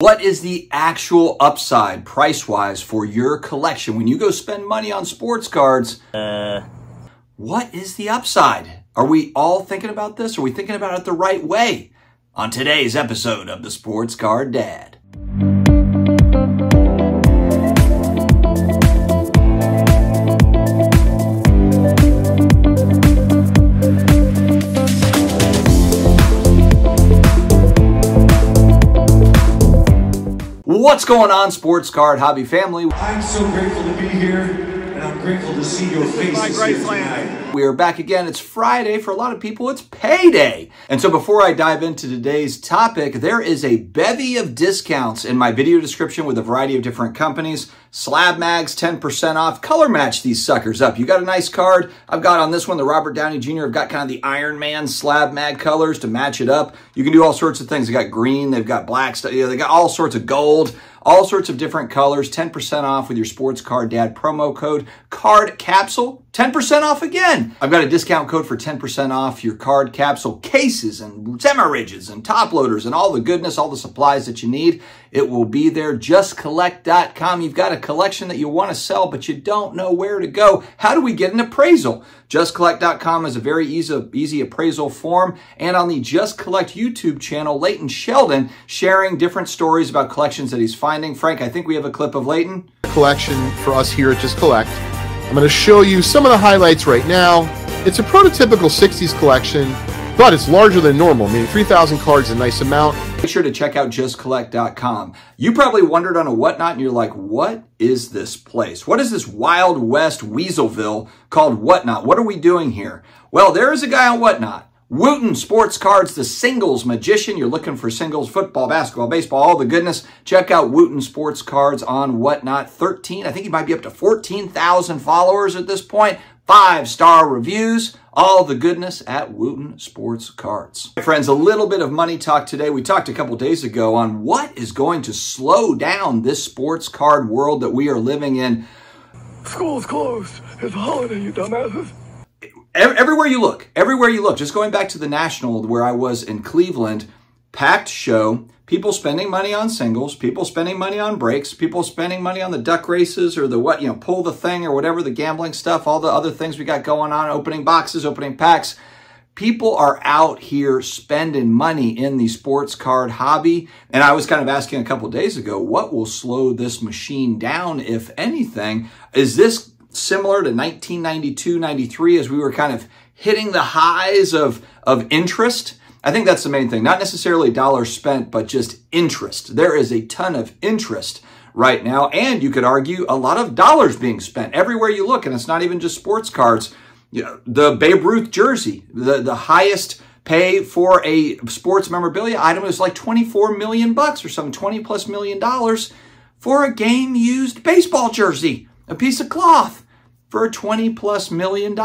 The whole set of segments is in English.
What is the actual upside price-wise for your collection when you go spend money on sports cards? What is the upside? Are we all thinking about this? Are we thinking about it the right way? On today's episode of the Sports Card Dad. What's going on, sports card hobby family? I'm so grateful to be here, and I'm grateful to see your faces here tonight. We are back again. It's Friday. For a lot of people, it's payday. And so before I dive into today's topic, there is a bevy of discounts in my video description with a variety of different companies. SlabMags, 10% off. Color match these suckers up. You got a nice card. I've got on this one, the Robert Downey Jr. I've got kind of the Iron Man SlabMag colors to match it up. You can do all sorts of things. They got green, they've got black stuff. They got all sorts of gold, all sorts of different colors. 10% off with your Sports Card Dad promo code. Card Capsule, 10% off again. I've got a discount code for 10% off your Card Capsule cases and semi-rigids and top loaders and all the goodness, all the supplies that you need. It will be there. JustCollect.com. You've got a collection that you want to sell, but you don't know where to go. How do we get an appraisal? JustCollect.com is a very easy appraisal form. And on the Just Collect YouTube channel, Leighton Sheldon sharing different stories about collections that he's finding. Frank, I think we have a clip of Leighton. Collection for us here at Just Collect. I'm going to show you some of the highlights right now. It's a prototypical 60s collection, but it's larger than normal, meaning 3,000 cards is a nice amount. Make sure to check out JustCollect.com. You probably wandered on a Whatnot and you're like, what is this place? What is this Wild West Weaselville called Whatnot? What are we doing here? Well, there is a guy on Whatnot. Wooten Sports Cards, the singles magician. You're looking for singles, football, basketball, baseball, all the goodness. Check out Wooten Sports Cards on Whatnot. I think he might be up to 14,000 followers at this point. 5-star reviews, all the goodness at Wooten Sports Cards. My friends, a little bit of money talk today. We talked a couple days ago on what is going to slow down this sports card world that we are living in. School's closed. It's a holiday, you dumbasses. Everywhere you look, just going back to the National where I was in Cleveland, packed show, people spending money on singles, people spending money on breaks, people spending money on the duck races or the pull the thing or whatever, the gambling stuff, all the other things we got going on, opening boxes, opening packs. People are out here spending money in the sports card hobby. And I was kind of asking a couple days ago, what will slow this machine down, if anything? Is this similar to 1992, 93 as we were kind of hitting the highs of interest? I think that's the main thing. Not necessarily dollars spent, but just interest. There is a ton of interest right now. And you could argue a lot of dollars being spent everywhere you look. And it's not even just sports cards. You know, the Babe Ruth jersey, the highest pay for a sports memorabilia item is like 24 million bucks or something, 20 plus $million for a game used baseball jersey, a piece of cloth for 20 plus $1 million.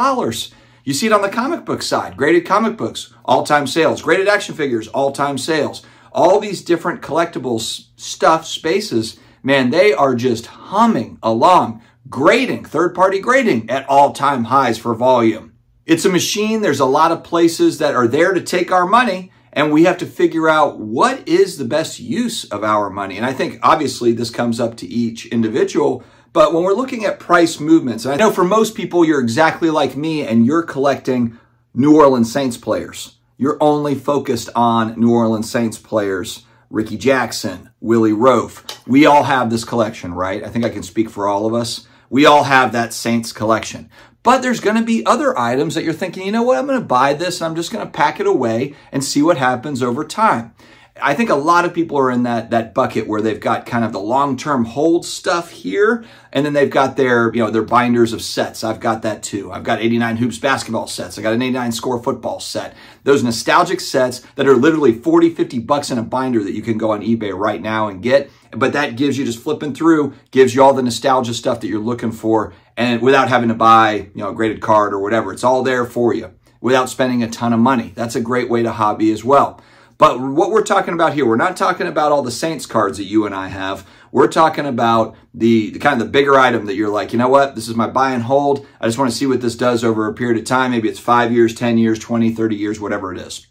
You see it on the comic book side, graded comic books, all-time sales, graded action figures, all-time sales. All these different collectibles stuff, spaces, man, they are just humming along. Grading, third-party grading at all-time highs for volume. It's a machine. There's a lot of places that are there to take our money, and we have to figure out what is the best use of our money. And I think, obviously, this comes up to each individual. But when we're looking at price movements, and I know for most people, you're exactly like me and you're collecting New Orleans Saints players. You're only focused on New Orleans Saints players. Ricky Jackson, Willie Roaf. We all have this collection, right? I think I can speak for all of us. We all have that Saints collection. But there's going to be other items that you're thinking, you know what, I'm going to buy this and I'm just going to pack it away and see what happens over time. I think a lot of people are in that bucket where they've got kind of the long-term hold stuff here, and then they've got their binders of sets. I've got that too. I've got 89 Hoops basketball sets. I got an 89 Score football set. Those nostalgic sets that are literally 40, 50 bucks in a binder that you can go on eBay right now and get. But that gives you, just flipping through, gives you all the nostalgia stuff that you're looking for, and without having to buy, a graded card or whatever. It's all there for you without spending a ton of money. That's a great way to hobby as well. But what we're talking about here, we're not talking about all the Saints cards that you and I have. We're talking about the kind of the bigger item that you're like, you know what, this is my buy and hold. I just want to see what this does over a period of time. Maybe it's 5 years, 10 years, 20, 30 years, whatever it is.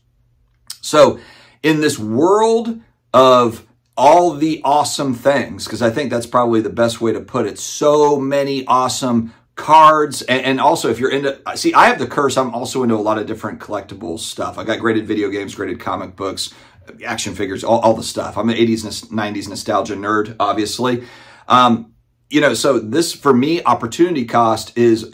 So in this world of all the awesome things, because I think that's probably the best way to put it. So many awesome cards. And also if you're into, see, I have the curse. I'm also into a lot of different collectibles stuff. I got graded video games, graded comic books, action figures, all the stuff. I'm an 80s, 90s nostalgia nerd, obviously. You know, so this, for me, opportunity cost is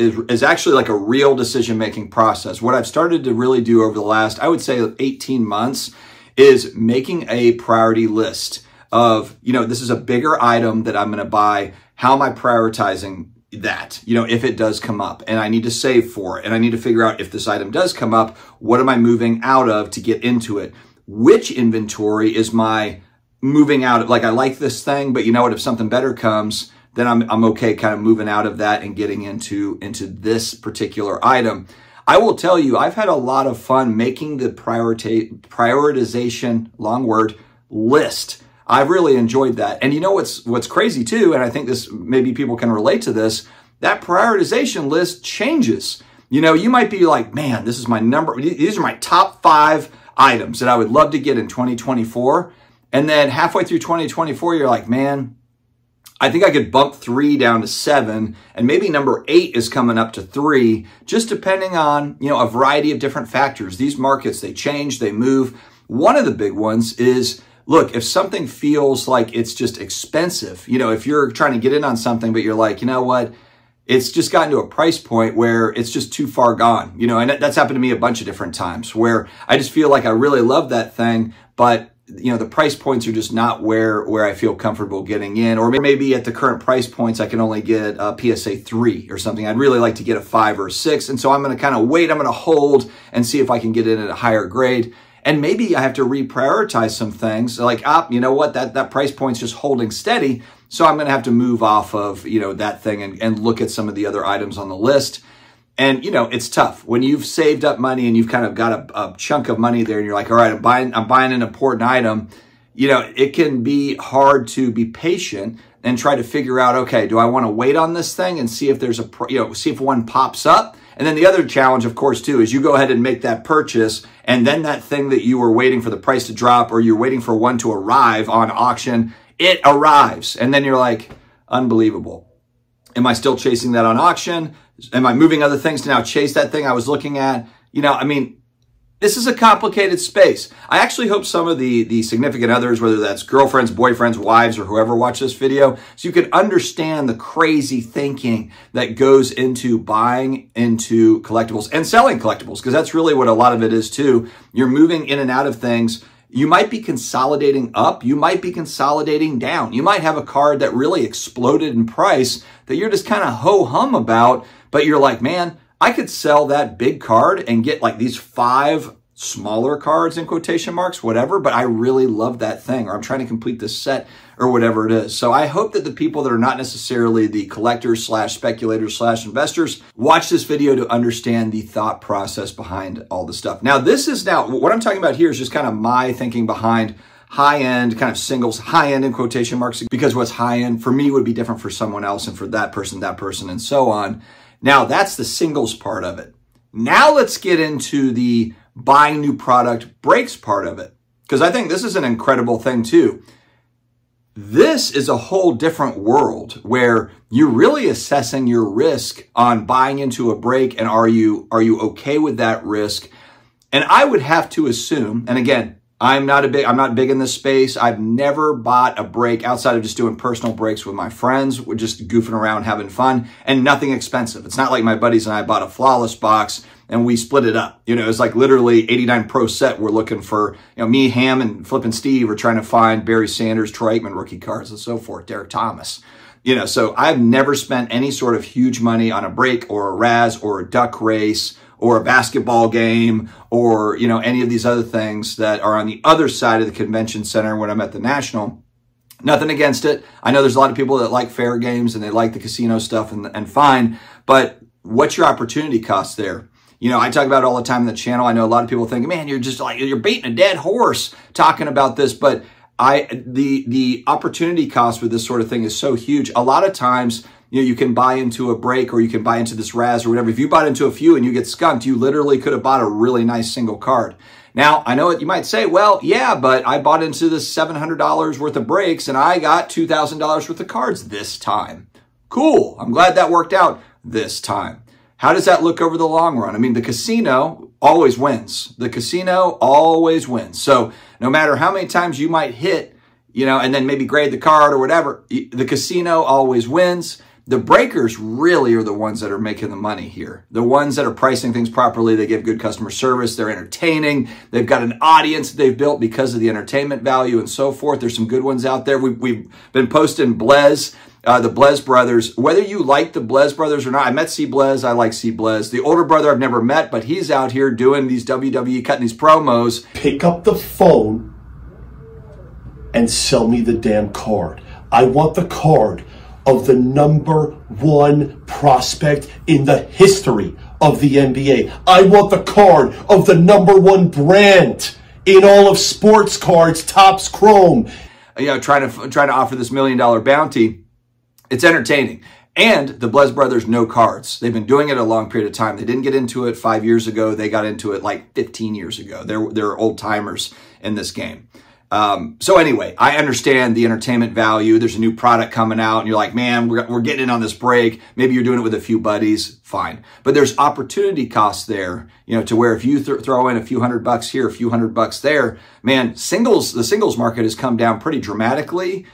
actually like a real decision-making process. What I've started to really do over the last, I would say 18 months, is making a priority list of, you know, this is a bigger item that I'm going to buy. How am I prioritizing that, you know, if it does come up, and I need to save for it, and I need to figure out if this item does come up, what am I moving out of to get into it? Which inventory is my moving out of? Like, I like this thing, but you know what, if something better comes, then I'm okay kind of moving out of that and getting into this particular item. I will tell you, I've had a lot of fun making the prioritization, long word, list. I've really enjoyed that. And you know what's crazy too, and I think this, maybe people can relate to this, that prioritization list changes. You know, you might be like, man, this is my these are my top 5 items that I would love to get in 2024. And then halfway through 2024, you're like, man, I think I could bump 3 down to 7, and maybe number 8 is coming up to 3, just depending on, you know, a variety of different factors. These markets, they change, they move. One of the big ones is, look, if something feels like it's just expensive, you know, if you're trying to get in on something, but you're like, you know what, it's just gotten to a price point where it's just too far gone, you know, and that's happened to me a bunch of different times where I just feel like I really love that thing, but you know, the price points are just not where I feel comfortable getting in. Or maybe at the current price points, I can only get a PSA 3 or something. I'd really like to get a 5 or 6. And so I'm going to kind of wait, I'm going to hold and see if I can get in at a higher grade. And maybe I have to reprioritize some things like, you know what, that price point's just holding steady. So I'm going to have to move off of, you know, that thing and look at some of the other items on the list. And, you know, it's tough when you've saved up money and you've kind of got a chunk of money there and you're like, all right, I'm buying an important item. You know, it can be hard to be patient and try to figure out, okay, do I want to wait on this thing and see if there's see if one pops up? And then the other challenge, of course, too, is you go ahead and make that purchase, and then that thing that you were waiting for the price to drop, or you're waiting for one to arrive on auction, it arrives. And then you're like, unbelievable. Am I still chasing that on auction? Am I moving other things to now chase that thing I was looking at? You know, I mean, this is a complicated space. I actually hope some of the significant others, whether that's girlfriends, boyfriends, wives, or whoever watch this video, so you can understand the crazy thinking that goes into buying into collectibles and selling collectibles, because that's really what a lot of it is too. You're moving in and out of things. You might be consolidating up. You might be consolidating down. You might have a card that really exploded in price that you're just kind of ho-hum about, but you're like, man, I could sell that big card and get like these 5 smaller cards in quotation marks, whatever, but I really love that thing, or I'm trying to complete this set or whatever it is. So I hope that the people that are not necessarily the collectors / speculators / investors watch this video to understand the thought process behind all the stuff. Now, what I'm talking about here is just kind of my thinking behind high-end kind of singles, high-end in quotation marks, because what's high-end for me would be different for someone else, and for that person, and so on. Now, that's the singles part of it. Now let's get into the buying new product breaks part of it, because I think this is an incredible thing too. This is a whole different world where you're really assessing your risk on buying into a break, and are you okay with that risk? And I would have to assume, and again, I'm not big in this space. I've never bought a break outside of just doing personal breaks with my friends. We're just goofing around, having fun, and nothing expensive. It's not like my buddies and I bought a Flawless box and we split it up. You know, it's like literally 89 Pro set. We're looking for, you know, me, Ham, and Flippin' Steve are trying to find Barry Sanders, Troy Aikman rookie cards and so forth, Derek Thomas. You know, so I've never spent any sort of huge money on a break or a Raz or a duck race or a basketball game, or, you know, any of these other things that are on the other side of the convention center when I'm at the National. Nothing against it. I know there's a lot of people that like fair games and they like the casino stuff, and fine, but what's your opportunity cost there? You know, I talk about it all the time on the channel. I know a lot of people think, man, you're just like, you're beating a dead horse talking about this, but the opportunity cost with this sort of thing is so huge. A lot of times, you know, you can buy into a break, or you can buy into this Raz or whatever. If you bought into a few and you get skunked, you literally could have bought a really nice single card. Now, I know you might say, well, yeah, but I bought into this $700 worth of breaks and I got $2,000 worth of cards this time. Cool. I'm glad that worked out this time. How does that look over the long run? I mean, the casino always wins. The casino always wins. So no matter how many times you might hit, you know, and then maybe grade the card or whatever, the casino always wins. The breakers really are the ones that are making the money here. The ones that are pricing things properly. They give good customer service. They're entertaining. They've got an audience they've built because of the entertainment value and so forth. There's some good ones out there. We've been posting Blez, the Blez brothers. Whether you like the Blez brothers or not, I met C. Blez. I like C. Blez. The older brother I've never met, but he's out here doing these WWE, cutting these promos. Pick up the phone and sell me the damn card. I want the card of the #1 prospect in the history of the NBA. I want the card of the #1 brand in all of sports cards, Topps Chrome. You know, trying to offer this $1 million bounty. It's entertaining. And the Blez brothers know cards. They've been doing it a long period of time. They didn't get into it 5 years ago. They got into it like 15 years ago. They're old timers in this game. So anyway, I understand the entertainment value. There's a new product coming out and you're like, man, we're getting in on this break. Maybe you're doing it with a few buddies. Fine. But there's opportunity costs there, you know, to where if you throw in a few $100 here, a few $100 there, man, the singles market has come down pretty dramatically.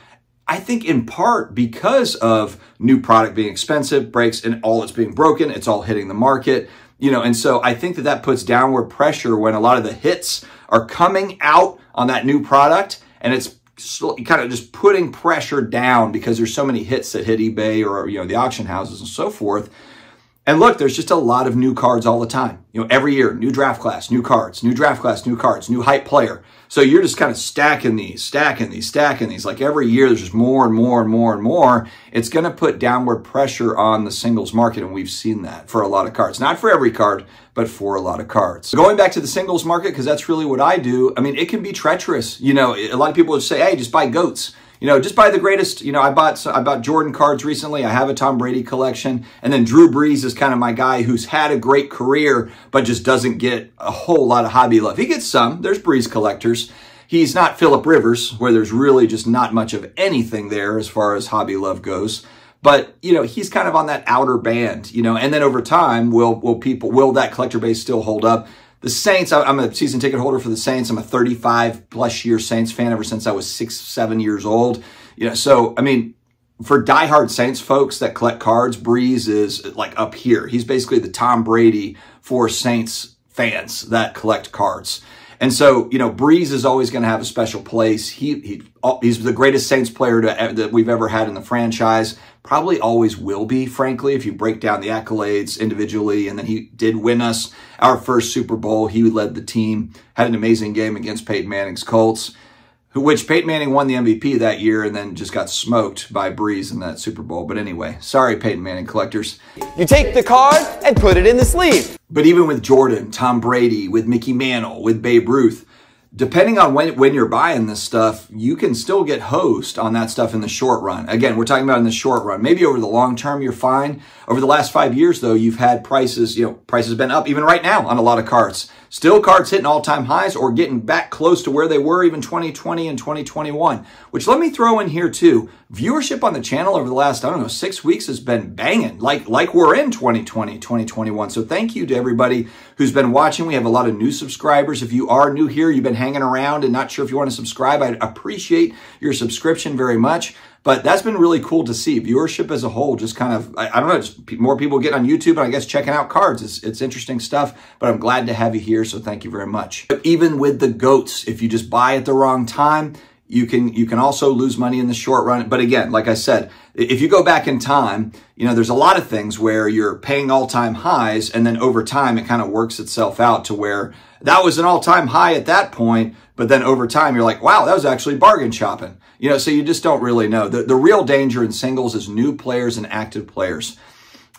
I think in part because of new product being expensive, breaks, and all it's being broken. It's all hitting the market, you know, and so I think that puts downward pressure when a lot of the hits are coming out on that new product, and it's kind of just putting pressure down because there's so many hits that hit eBay or, you know, the auction houses and so forth. And look, there's just a lot of new cards all the time. You know, every year, new draft class, new cards, new draft class, new cards, new hype player. So you're just kind of stacking these. Like every year, there's just more and more and more and more. It's going to put downward pressure on the singles market, and we've seen that for a lot of cards. Not for every card, but for a lot of cards. Going back to the singles market, because that's really what I do, I mean, it can be treacherous. You know, a lot of people would say, hey, just buy GOATs. You know, just buy the greatest. You know, I bought Jordan cards recently. I have a Tom Brady collection. And then Drew Brees is kind of my guy who's had a great career, but just doesn't get a whole lot of hobby love. He gets some. There's Brees collectors. He's not Phillip Rivers, where there's really just not much of anything there as far as hobby love goes. But, you know, he's kind of on that outer band, you know, and then over time, will that collector base still hold up? The Saints, I'm a season ticket holder for the Saints. I'm a 35+ year Saints fan ever since I was 6-7 years old. You know, so, I mean, for diehard Saints folks that collect cards, Brees is like up here. He's basically the Tom Brady for Saints fans that collect cards. And so, you know, Brees is always going to have a special place. He's the greatest Saints player that we've ever had in the franchise. Probably always will be, frankly, if you break down the accolades individually. And then he did win us our first Super Bowl. He led the team, had an amazing game against Peyton Manning's Colts, which Peyton Manning won the MVP that year and then just got smoked by Brees in that Super Bowl. But anyway, sorry, Peyton Manning collectors. You take the card and put it in the sleeve. But even with Jordan, Tom Brady, with Mickey Mantle, with Babe Ruth, depending on when you're buying this stuff, you can still get hosed on that stuff in the short run. Again, we're talking about in the short run. Maybe over the long term, you're fine. Over the last 5 years, though, you've had prices, you know, prices have been up even right now on a lot of cards. Still cards hitting all-time highs or getting back close to where they were even 2020 and 2021, which let me throw in here too. Viewership on the channel over the last, I don't know, 6 weeks has been banging like we're in 2020, 2021. So thank you to everybody who's been watching. We have a lot of new subscribers. If you are new here, you've been hanging around and not sure if you want to subscribe, I appreciate your subscription very much. But that's been really cool to see. Viewership as a whole, just kind of, I don't know, just more people getting on YouTube and I guess checking out cards. It's interesting stuff, but I'm glad to have you here, so thank you very much. But even with the GOATs, if you just buy at the wrong time, you can also lose money in the short run. But again, like I said, if you go back in time, you know, there's a lot of things where you're paying all-time highs and then over time it kind of works itself out to where that was an all-time high at that point, but then over time you're like, wow, that was actually bargain shopping. You know, so you just don't really know. The real danger in singles is new players and active players.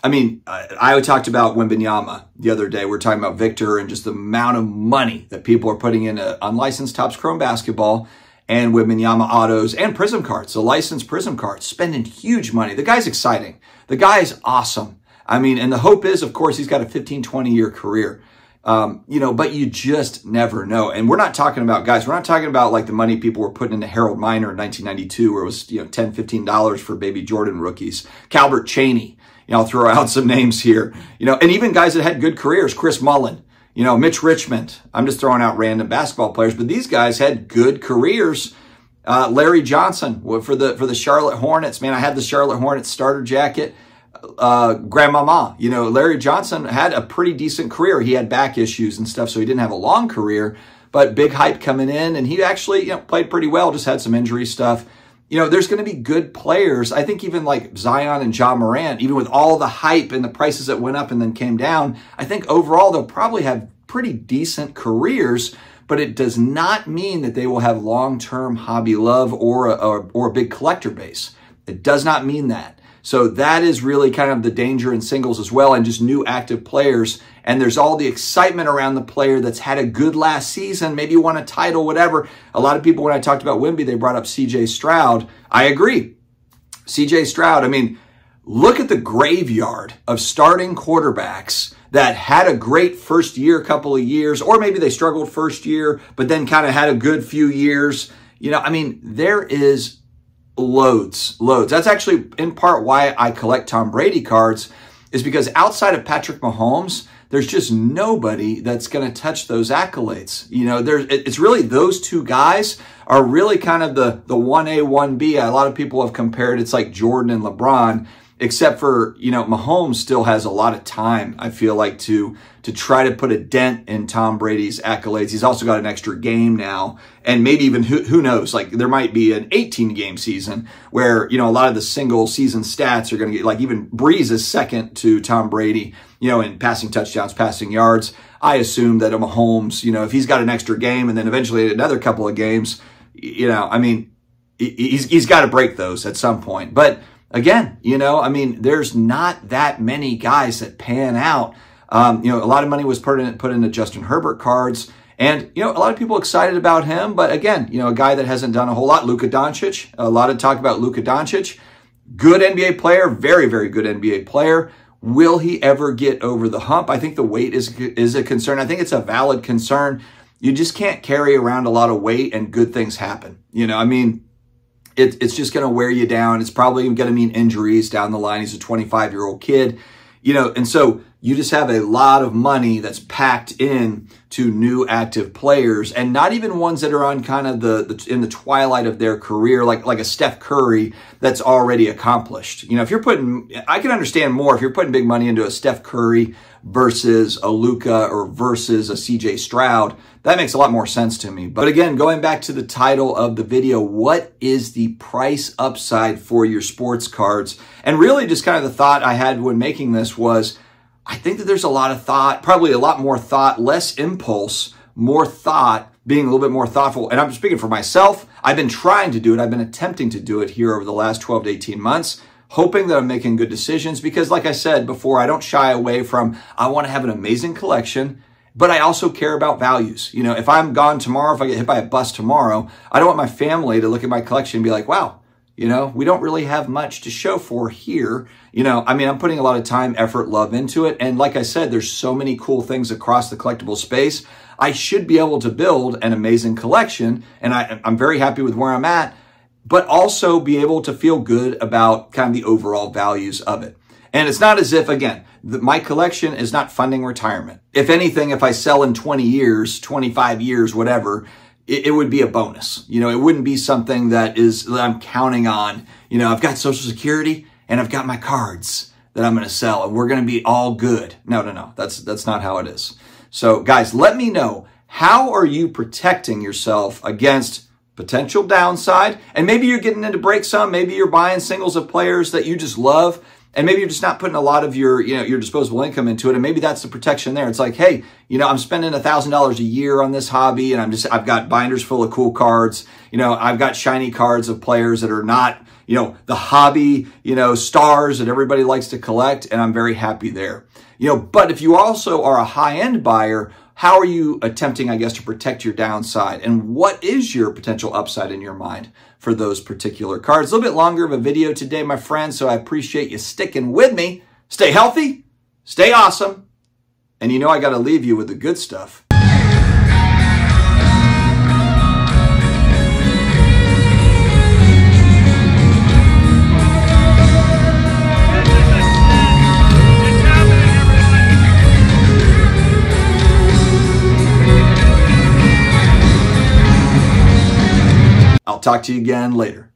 I mean, I talked about Wembanyama the other day. We were talking about Victor and just the amount of money that people are putting into unlicensed Topps Chrome basketball and Wembanyama autos and Prism cards, the licensed Prism cards, spending huge money. The guy's exciting. The guy's awesome. I mean, and the hope is, of course, he's got a 15, 20-year career. You know, but you just never know. And we're not talking about, guys, we're not talking about like the money people were putting into Harold Miner in 1992, where it was, you know, $10, $15 for baby Jordan rookies. Calbert Chaney, you know, I'll throw out some names here, you know, and even guys that had good careers, Chris Mullin, you know, Mitch Richmond. I'm just throwing out random basketball players, but these guys had good careers. Larry Johnson for the Charlotte Hornets, man, I had the Charlotte Hornets starter jacket. Grandmama, you know, Larry Johnson had a pretty decent career. He had back issues and stuff, so he didn't have a long career, but big hype coming in, and he actually, you know, played pretty well, just had some injury stuff. You know, there's going to be good players. I think even like Zion and Ja Morant, even with all the hype and the prices that went up and then came down, I think overall they'll probably have pretty decent careers, but it does not mean that they will have long-term hobby love or a big collector base. It does not mean that. So that is really kind of the danger in singles as well, and just new active players. And there's all the excitement around the player that's had a good last season, maybe won a title, whatever. A lot of people, when I talked about Wemby, they brought up CJ Stroud. I agree. CJ Stroud, I mean, look at the graveyard of starting quarterbacks that had a great first year, couple of years, or maybe they struggled first year, but then kind of had a good few years. You know, I mean, there is loads. That's actually in part why I collect Tom Brady cards, is because outside of Patrick Mahomes, there's just nobody that's going to touch those accolades. You know, it's really those two guys are really kind of the 1A, 1B. A lot of people have compared, it's like Jordan and LeBron, except for, you know, Mahomes still has a lot of time, I feel like, to try to put a dent in Tom Brady's accolades. He's also got an extra game now, and maybe even, who knows, like there might be an 18-game season where, you know, a lot of the single season stats are going to get, like even Breeze is second to Tom Brady, you know, in passing touchdowns, passing yards. I assume that a Mahomes, you know, if he's got an extra game and then eventually another couple of games, you know, I mean, he's got to break those at some point. But again, you know, I mean, there's not that many guys that pan out. You know, a lot of money was put into Justin Herbert cards, and, you know, a lot of people excited about him. But again, you know, a guy that hasn't done a whole lot, Luka Doncic, a lot of talk about Luka Doncic. Good NBA player, very, very good NBA player. Will he ever get over the hump? I think the weight is a concern. I think it's a valid concern. You just can't carry around a lot of weight and good things happen. You know, I mean, it's just going to wear you down. It's probably going to mean injuries down the line. He's a 25-year-old kid, you know, and so you just have a lot of money that's packed in to new active players, and not even ones that are on kind of in the twilight of their career, like a Steph Curry that's already accomplished. You know, if you're putting, I can understand more if you're putting big money into a Steph Curry versus a Luka or versus a CJ Stroud. That makes a lot more sense to me. But again, going back to the title of the video, what is the price upside for your sports cards? And really just kind of the thought I had when making this was, I think that there's a lot of thought, probably a lot more thought, less impulse, more thought, being a little bit more thoughtful. And I'm speaking for myself. I've been trying to do it. I've been attempting to do it here over the last 12 to 18 months, hoping that I'm making good decisions because, like I said before, I don't shy away from, I want to have an amazing collection, but I also care about values. You know, if I'm gone tomorrow, if I get hit by a bus tomorrow, I don't want my family to look at my collection and be like, wow, you know, we don't really have much to show for here. You know, I mean, I'm putting a lot of time, effort, love into it. And like I said, there's so many cool things across the collectible space. I should be able to build an amazing collection. And I'm very happy with where I'm at, but also be able to feel good about kind of the overall values of it. And it's not as if, again, my collection is not funding retirement. If anything, if I sell in 20 years, 25 years, whatever, it would be a bonus. You know, it wouldn't be something that I'm counting on. You know, I've got Social Security and I've got my cards that I'm going to sell and we're going to be all good. No. That's not how it is. So guys, let me know, how are you protecting yourself against potential downside? And maybe you're getting into break some, maybe you're buying singles of players that you just love, and maybe you're just not putting a lot of your, you know, your disposable income into it. And maybe that's the protection there. It's like, hey, you know, I'm spending $1,000 a year on this hobby and I've got binders full of cool cards. You know, I've got shiny cards of players that are not, you know, the hobby, you know, stars that everybody likes to collect. And I'm very happy there. You know, but if you also are a high-end buyer, how are you attempting, I guess, to protect your downside? And what is your potential upside in your mind for those particular cards? A little bit longer of a video today, my friends, so I appreciate you sticking with me. Stay healthy, stay awesome, And you know I got to leave you with the good stuff. I'll talk to you again later.